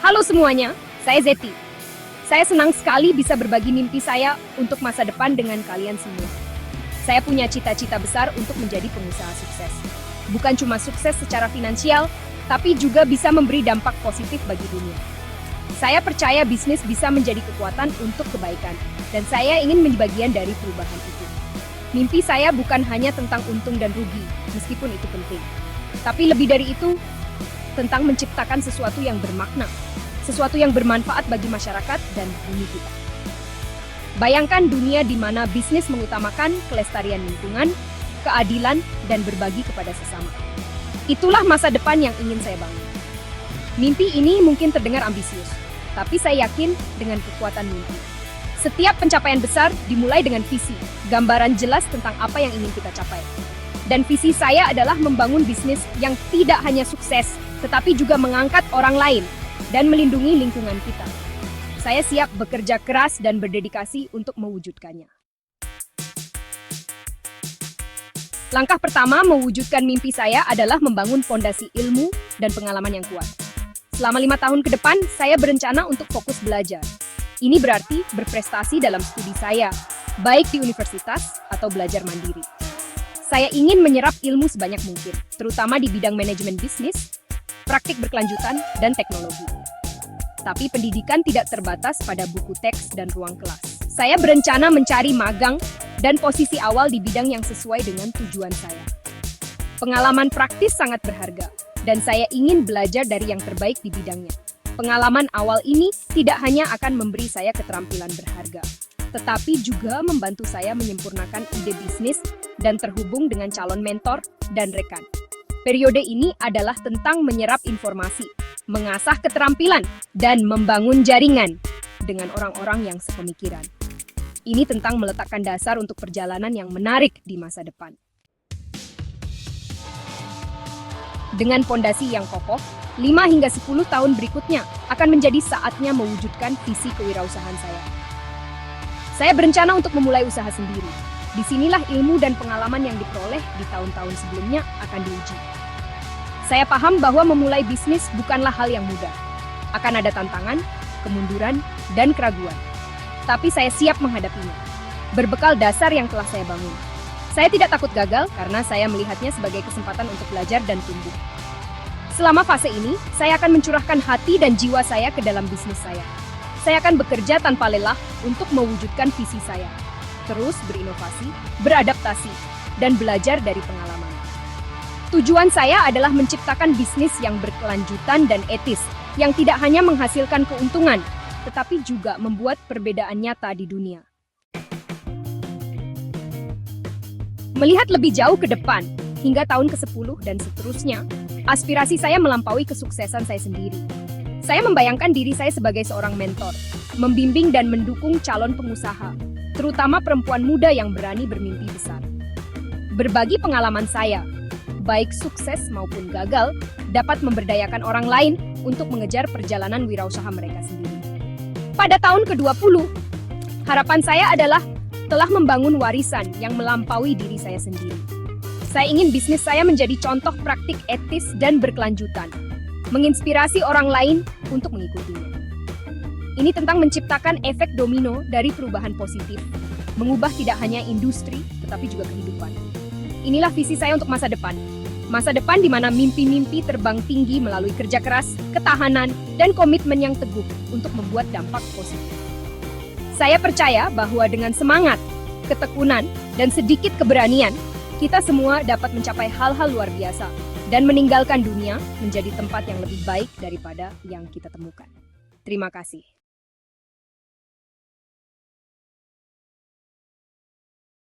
Halo semuanya, saya Zeti. Saya senang sekali bisa berbagi mimpi saya untuk masa depan dengan kalian semua. Saya punya cita-cita besar untuk menjadi pengusaha sukses. Bukan cuma sukses secara finansial, tapi juga bisa memberi dampak positif bagi dunia. Saya percaya bisnis bisa menjadi kekuatan untuk kebaikan, dan saya ingin menjadi bagian dari perubahan itu. Mimpi saya bukan hanya tentang untung dan rugi, meskipun itu penting. Tapi lebih dari itu, tentang menciptakan sesuatu yang bermakna, sesuatu yang bermanfaat bagi masyarakat dan bumi kita. Bayangkan dunia di mana bisnis mengutamakan kelestarian lingkungan, keadilan, dan berbagi kepada sesama. Itulah masa depan yang ingin saya bangun. Mimpi ini mungkin terdengar ambisius, tapi saya yakin dengan kekuatan mimpi. Setiap pencapaian besar dimulai dengan visi, gambaran jelas tentang apa yang ingin kita capai. Dan visi saya adalah membangun bisnis yang tidak hanya sukses, tetapi juga mengangkat orang lain dan melindungi lingkungan kita. Saya siap bekerja keras dan berdedikasi untuk mewujudkannya. Langkah pertama mewujudkan mimpi saya adalah membangun fondasi ilmu dan pengalaman yang kuat. Selama 5 tahun ke depan, saya berencana untuk fokus belajar. Ini berarti berprestasi dalam studi saya, baik di universitas atau belajar mandiri. Saya ingin menyerap ilmu sebanyak mungkin, terutama di bidang manajemen bisnis, praktik berkelanjutan, dan teknologi. Tapi pendidikan tidak terbatas pada buku teks dan ruang kelas. Saya berencana mencari magang dan posisi awal di bidang yang sesuai dengan tujuan saya. Pengalaman praktis sangat berharga, dan saya ingin belajar dari yang terbaik di bidangnya. Pengalaman awal ini tidak hanya akan memberi saya keterampilan berharga, tetapi juga membantu saya menyempurnakan ide bisnis dan terhubung dengan calon mentor dan rekan. Periode ini adalah tentang menyerap informasi, mengasah keterampilan, dan membangun jaringan dengan orang-orang yang sepemikiran. Ini tentang meletakkan dasar untuk perjalanan yang menarik di masa depan. Dengan fondasi yang kokoh, 5 hingga 10 tahun berikutnya akan menjadi saatnya mewujudkan visi kewirausahaan saya. Saya berencana untuk memulai usaha sendiri. Disinilah ilmu dan pengalaman yang diperoleh di tahun-tahun sebelumnya akan diuji. Saya paham bahwa memulai bisnis bukanlah hal yang mudah. Akan ada tantangan, kemunduran, dan keraguan. Tapi saya siap menghadapinya. Berbekal dasar yang telah saya bangun. Saya tidak takut gagal karena saya melihatnya sebagai kesempatan untuk belajar dan tumbuh. Selama fase ini, saya akan mencurahkan hati dan jiwa saya ke dalam bisnis saya. Saya akan bekerja tanpa lelah untuk mewujudkan visi saya. Terus berinovasi, beradaptasi, dan belajar dari pengalaman. Tujuan saya adalah menciptakan bisnis yang berkelanjutan dan etis, yang tidak hanya menghasilkan keuntungan, tetapi juga membuat perbedaan nyata di dunia. Melihat lebih jauh ke depan, hingga tahun ke-10 dan seterusnya, aspirasi saya melampaui kesuksesan saya sendiri. Saya membayangkan diri saya sebagai seorang mentor, membimbing dan mendukung calon pengusaha, terutama perempuan muda yang berani bermimpi besar. Berbagi pengalaman saya, baik sukses maupun gagal, dapat memberdayakan orang lain untuk mengejar perjalanan wirausaha mereka sendiri. Pada tahun ke-20, harapan saya adalah telah membangun warisan yang melampaui diri saya sendiri. Saya ingin bisnis saya menjadi contoh praktik etis dan berkelanjutan, menginspirasi orang lain untuk mengikutinya. Ini tentang menciptakan efek domino dari perubahan positif, mengubah tidak hanya industri, tetapi juga kehidupan. Inilah visi saya untuk masa depan. Masa depan di mana mimpi-mimpi terbang tinggi melalui kerja keras, ketahanan, dan komitmen yang teguh untuk membuat dampak positif. Saya percaya bahwa dengan semangat, ketekunan, dan sedikit keberanian, kita semua dapat mencapai hal-hal luar biasa dan meninggalkan dunia menjadi tempat yang lebih baik daripada yang kita temukan. Terima kasih.